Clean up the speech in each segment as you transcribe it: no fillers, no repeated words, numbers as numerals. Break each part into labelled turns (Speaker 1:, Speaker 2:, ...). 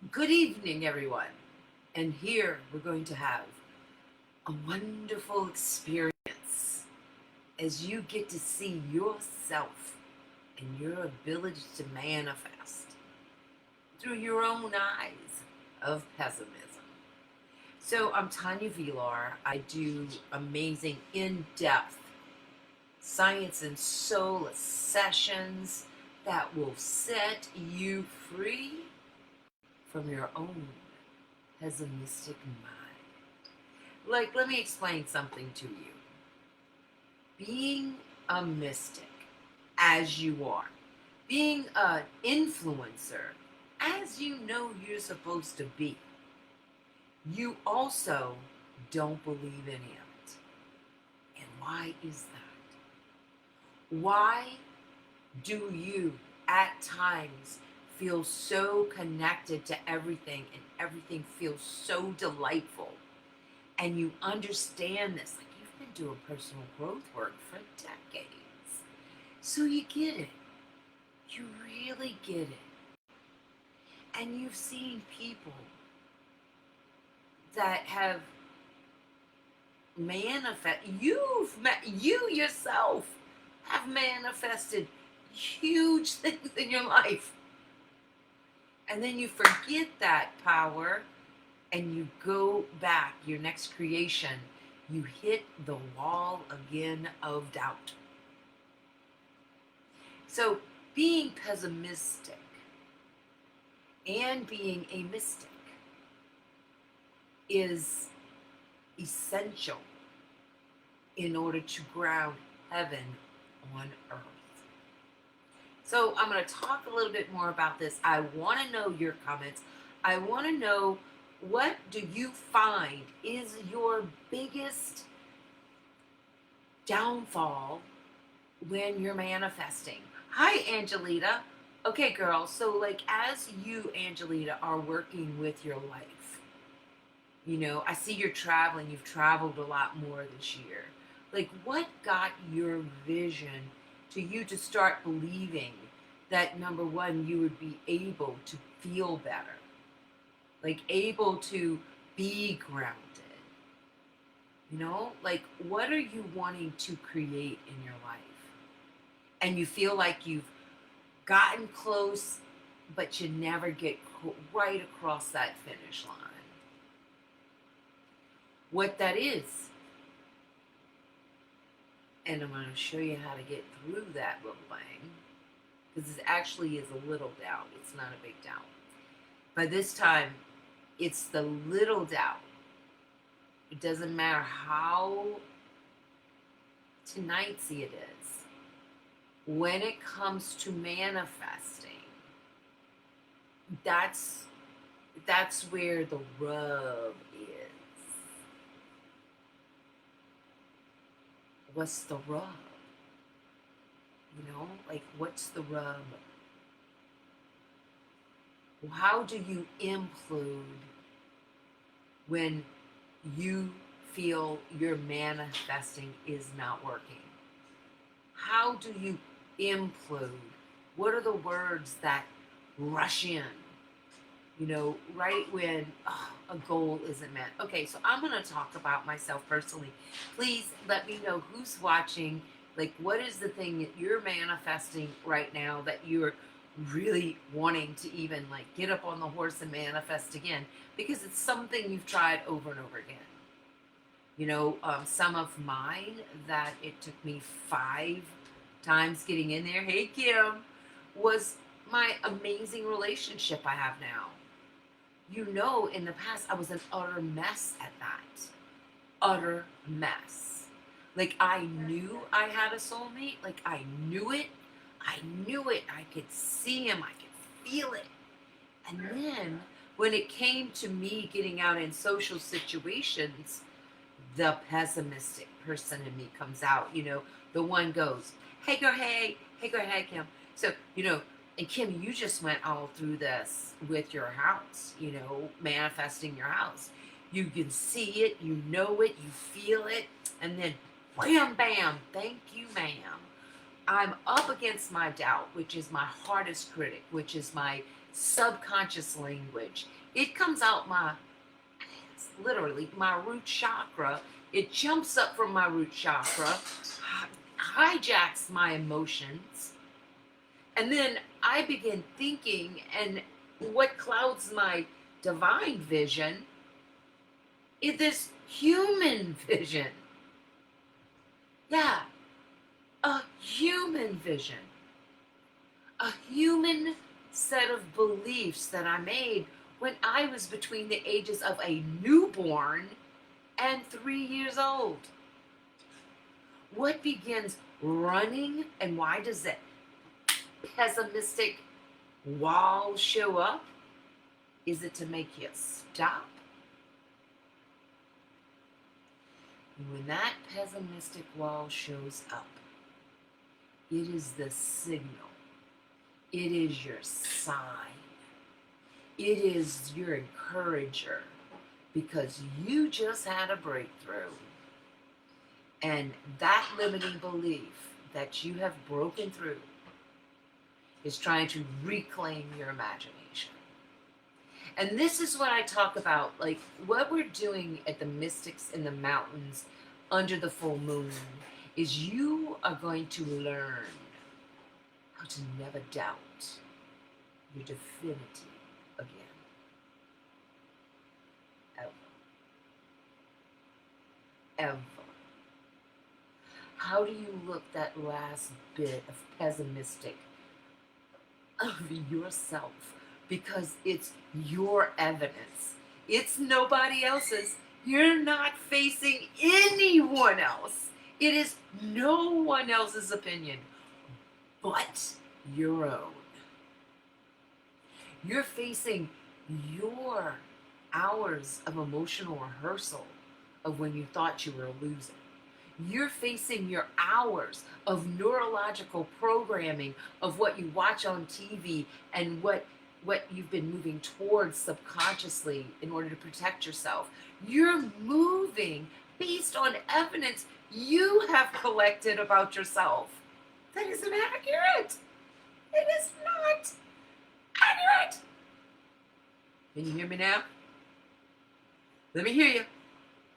Speaker 1: Good evening, everyone. And here we're going to have a wonderful experience as you get to see yourself and your ability to manifest through your own eyes of pessimism. So, I'm Tanya Vilar. I do amazing, in depth science and soul sessions that will set you free from your own pessimistic mind. Like, let me explain something to you. Being a mystic, as you are, being an influencer, as you know you're supposed to be, you also don't believe any of it. And why is that? Why do you at times feel so connected to everything and everything feels so delightful? And you understand this, like you've been doing personal growth work for decades. So you get it. You really get it. And you've seen people that have you yourself have manifested huge things in your life. And then you forget that power and you go back, your next creation, you hit the wall again of doubt. So being pessimistic and being a mystic is essential in order to ground heaven on earth. So I'm going to talk a little bit more about this. I want to know your comments. I want to know, what do you find is your biggest downfall when you're manifesting? Hi, Angelita. Okay, girl. So, like, as you, Angelita, are working with your life, I see you're traveling. You've traveled a lot more this year. Like, what got your vision to you to start believing that, number one, you would be able to feel better, like able to be grounded? Like, what are you wanting to create in your life? And you feel like you've gotten close, but you never get right across that finish line. What that is, and I'm going to show you how to get through that little thing, because it actually is a little doubt. It's not a big doubt. By this time, it's the little doubt. It doesn't matter how tonightsy it is. When it comes to manifesting, that's where the rub is. What's the rub? Like, what's the rub? How do you implode when you feel your manifesting is not working? How do you implode? What are the words that rush in, right when a goal isn't met? Okay, so I'm going to talk about myself personally. Please let me know who's watching. Like, what is the thing that you're manifesting right now that you're really wanting to even, like, get up on the horse and manifest again? Because it's something you've tried over and over again. Some of mine that it took me 5 times getting in there, hey Kim, was my amazing relationship I have now. In the past, I was an utter mess at that. Utter mess. Like, I knew I had a soulmate. Like, I knew it. I knew it. I could see him. I could feel it. And then when it came to me getting out in social situations, the pessimistic person in me comes out. The one goes, hey girl, hey girl, hey Kim. So, and Kim, you just went all through this with your house, manifesting your house. You can see it, you know it, you feel it, and then wham, bam, thank you, ma'am. I'm up against my doubt, which is my hardest critic, which is my subconscious language. It comes out literally my root chakra. It jumps up from my root chakra, hijacks my emotions, and then I begin thinking, and what clouds my divine vision is this human vision. Yeah, a human vision. A human set of beliefs that I made when I was between the ages of a newborn and 3 years old. What begins running, and why does that pessimistic wall show up? Is it to make you stop? When that pessimistic wall shows up, it is the signal. It is your sign. It is your encourager, because you just had a breakthrough. And that limiting belief that you have broken through is trying to reclaim your imagination. And this is what I talk about, like what we're doing at the Mystics in the Mountains under the full moon is you are going to learn how to never doubt your divinity again. Ever. Ever. How do you look that last bit of pessimistic of yourself? Because it's your evidence. It's nobody else's. You're not facing anyone else. It is no one else's opinion but your own. You're facing your hours of emotional rehearsal of when you thought you were a loser. You're facing your hours of neurological programming of what you watch on TV and what you've been moving towards subconsciously in order to protect yourself. You're moving based on evidence you have collected about yourself. That isn't accurate. It is not accurate. Can you hear me now? Let me hear you.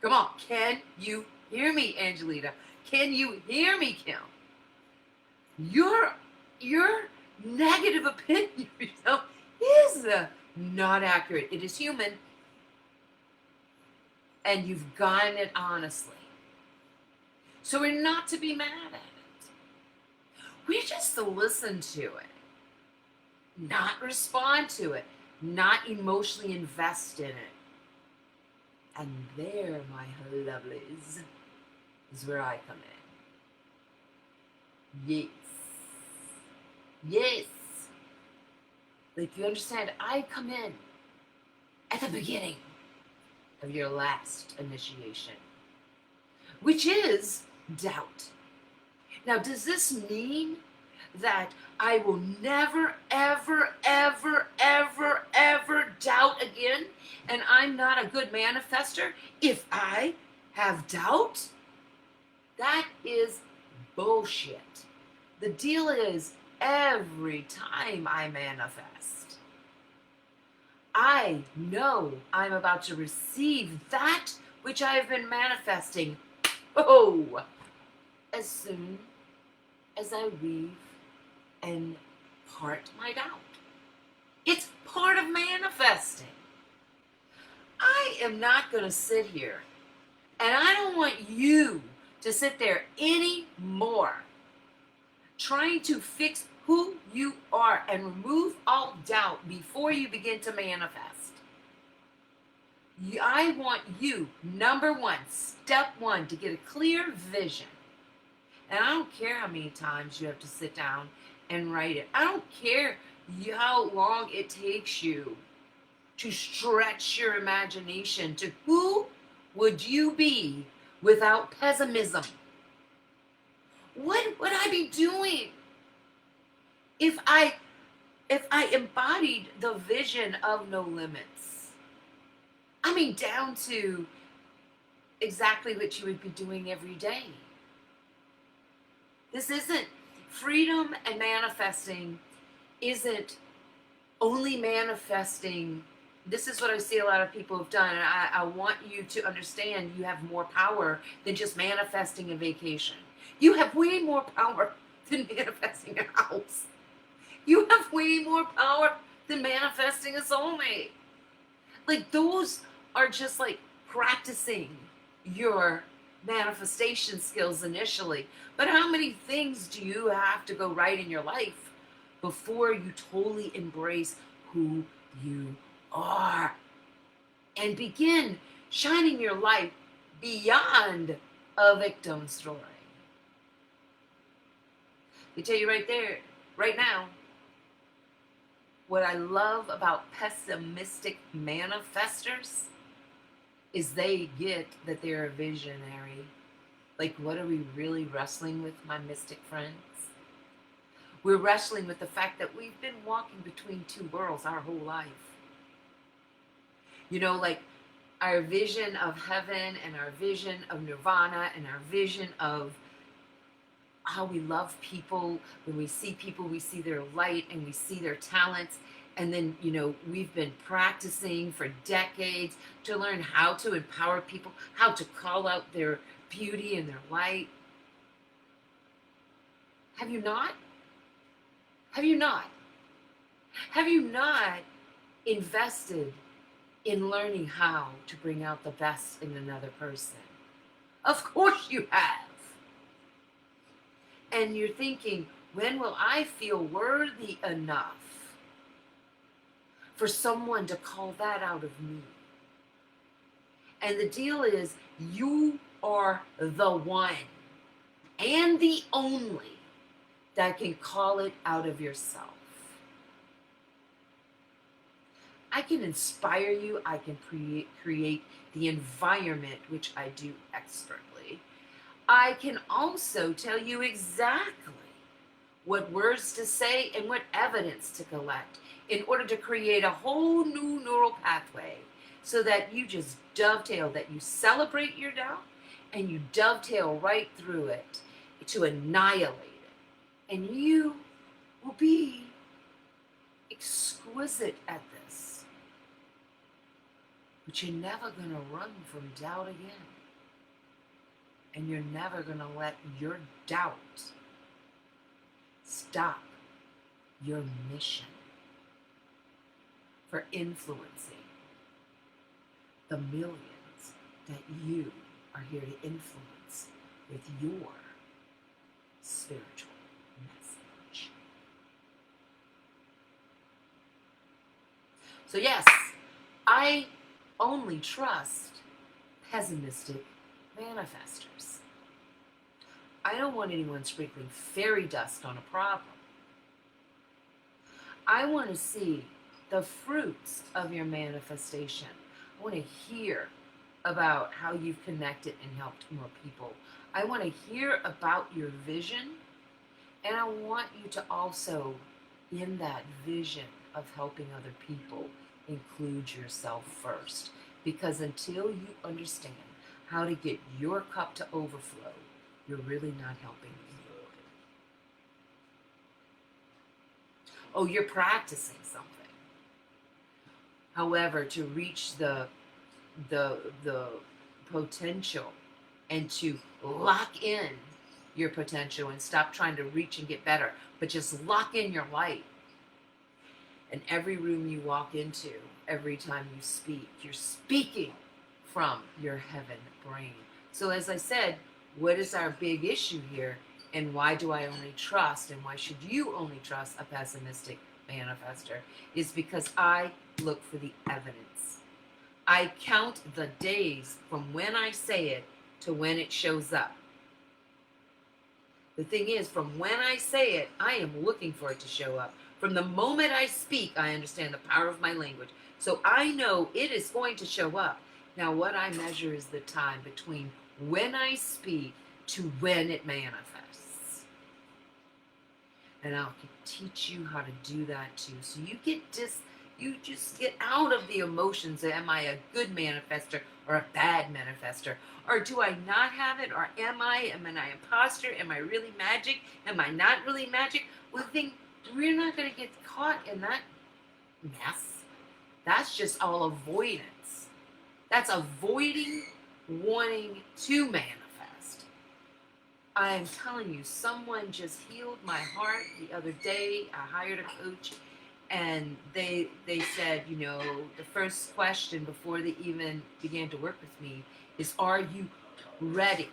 Speaker 1: Come on. Can you hear me, Angelita? Can you hear me, Kim? Your negative opinion of yourself is not accurate. It is human. And you've gotten it honestly. So we're not to be mad at it. We're just to listen to it. Not respond to it. Not emotionally invest in it. And there, my lovelies, is where I come in. Yes. Yes. Like, you understand, I come in at the beginning of your last initiation, which is doubt. Now, does this mean that I will never, ever, ever, ever, ever doubt again, and I'm not a good manifester if I have doubt? That is bullshit. The deal is, every time I manifest, I know I'm about to receive that which I have been manifesting. Oh, as soon as I weave and part my doubt. It's part of manifesting. I am not going to sit here, and I don't want you to sit there anymore trying to fix who you are and remove all doubt before you begin to manifest. I want you, number one, step one, to get a clear vision. And I don't care how many times you have to sit down and write it. I don't care how long it takes you to stretch your imagination to who would you be without pessimism? What would I be doing if I embodied the vision of no limits? I mean, down to exactly what you would be doing every day. This isn't freedom, and manifesting isn't only manifesting. This is what I see a lot of people have done, and I want you to understand you have more power than just manifesting a vacation. You have way more power than manifesting a house. You have way more power than manifesting a soulmate. Like, those are just like practicing your manifestation skills initially. But how many things do you have to go right in your life before you totally embrace who you are and begin shining your light beyond a victim story? They tell you right there, right now, what I love about pessimistic manifestors is they get that they're a visionary. Like, what are we really wrestling with, my mystic friends? We're wrestling with the fact that we've been walking between two worlds our whole life. You know, like our vision of heaven and our vision of nirvana and our vision of how we love people. When we see people, we see their light and we see their talents. And then, you know, we've been practicing for decades to learn how to empower people, how to call out their beauty and their light. Have you not? Have you not? Have you not invested in learning how to bring out the best in another person? Of course you have. And you're thinking, when will I feel worthy enough for someone to call that out of me? And the deal is, you are the one and the only that can call it out of yourself. I can inspire you. I can create the environment, which I do expertly. I can also tell you exactly what words to say and what evidence to collect in order to create a whole new neural pathway so that you just dovetail, that you celebrate your doubt and you dovetail right through it to annihilate it. And you will be exquisite at this. But you're never going to run from doubt again. And you're never going to let your doubt stop your mission for influencing the millions that you are here to influence with your spiritual message. So yes, I only trust pessimistic manifestors. I don't want anyone sprinkling fairy dust on a problem. I want to see the fruits of your manifestation. I want to hear about how you've connected and helped more people. I want to hear about your vision, and I want you to also, in that vision of helping other people, include yourself first. Because until you understand how to get your cup to overflow, you're really not helping anyone. Oh, you're practicing something. However, to reach the potential and to lock in your potential and stop trying to reach and get better, but just lock in your light. And every room you walk into, every time you speak, you're speaking from your heaven brain. So as I said, what is our big issue here, and why do I only trust, and why should you only trust a pessimistic manifestor, is because I look for the evidence. I count the days from when I say it to when it shows up. The thing is, from when I say it, I am looking for it to show up. From the moment I speak, I understand the power of my language. So I know it is going to show up. Now, what I measure is the time between when I speak to when it manifests. And I'll teach you how to do that too. So you just get out of the emotions. Am I a good manifester or a bad manifester? Or do I not have it? Or am I an imposter? Am I really magic? Am I not really magic? Well, we're not going to get caught in that mess. That's just all avoidance. That's avoiding wanting to manifest. I am telling you, someone just healed my heart the other day. I hired a coach, and they said, you know, the first question before they even began to work with me is, are you ready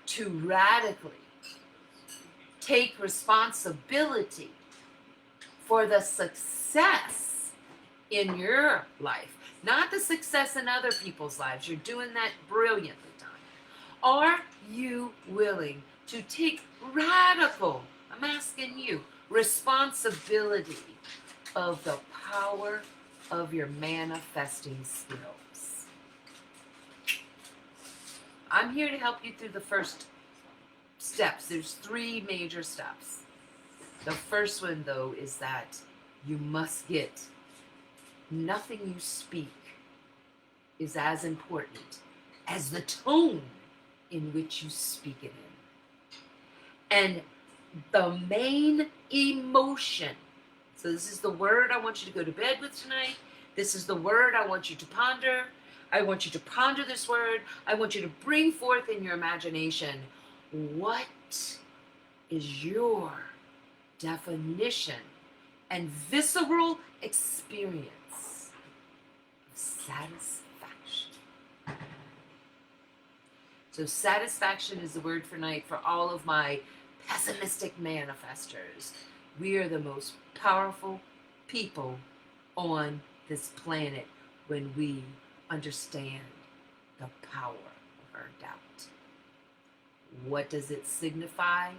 Speaker 1: to radically take responsibility for the success in your life, not the success in other people's lives? You're doing that brilliantly, Tom. Are you willing to take radical, I'm asking you, responsibility of the power of your manifesting skills? I'm here to help you through the first steps. There's 3 major steps. The first one, though, is that you must get nothing you speak is as important as the tone in which you speak it in. And the main emotion, so this is the word I want you to go to bed with tonight. This is the word I want you to ponder. I want you to ponder this word. I want you to bring forth in your imagination, what is your definition and visceral experience of satisfaction? So satisfaction is the word for night for all of my pessimistic manifestors. We are the most powerful people on this planet when we understand the power of our doubt. What does it signify?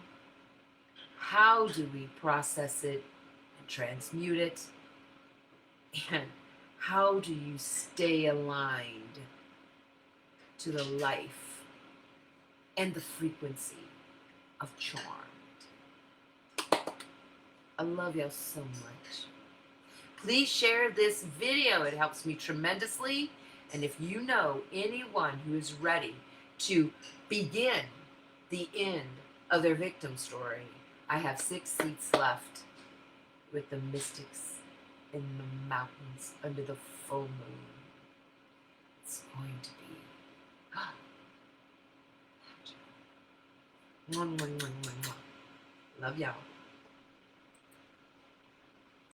Speaker 1: How do we process it and transmute it? And how do you stay aligned to the life and the frequency of charmed? I love y'all so much. Please share this video. It helps me tremendously. And if you know anyone who is ready to begin the end of their victim story, I have 6 seats left with the mystics in the mountains under the full moon. It's going to be magic. Love y'all.